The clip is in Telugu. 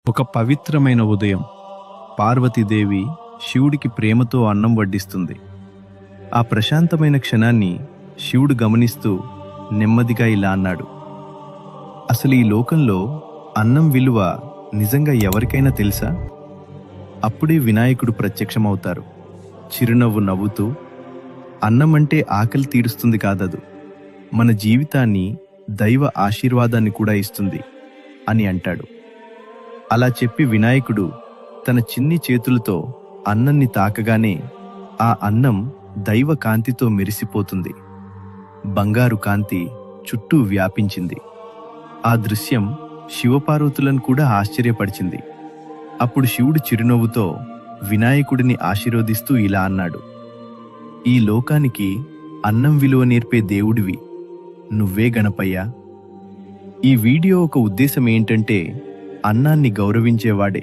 ఒక పవిత్రమైన ఉదయం పార్వతీదేవి శివుడికి ప్రేమతో అన్నం వడ్డిస్తుంది. ఆ ప్రశాంతమైన క్షణాన్ని శివుడు గమనిస్తూ నెమ్మదిగా ఇలా అన్నాడు, అసలు ఈ లోకంలో అన్నం విలువ నిజంగా ఎవరికైనా తెలుసా? అప్పుడే వినాయకుడు ప్రత్యక్షమవుతారు. చిరునవ్వు నవ్వుతూ, అన్నం అంటే ఆకలి తీరుస్తుంది కాదదు, మన జీవితాన్ని, దైవ ఆశీర్వాదాన్ని కూడా ఇస్తుంది అని అంటాడు. అలా చెప్పి వినాయకుడు తన చిన్ని చేతులతో అన్నాన్ని తాకగానే ఆ అన్నం దైవ కాంతితో మెరిసిపోతుంది. బంగారు కాంతి చుట్టూ వ్యాపించింది. ఆ దృశ్యం శివపార్వతులను కూడా ఆశ్చర్యపరిచింది. అప్పుడు శివుడు చిరునవ్వుతో వినాయకుడిని ఆశీర్వదిస్తూ ఇలా అన్నాడు, ఈ లోకానికి అన్నం విలువ నేర్పే దేవుడివి నువ్వే గణపయ్యా. ఈ వీడియో ఒక ఉద్దేశం ఏంటంటే, అన్నాన్ని గౌరవించేవాడే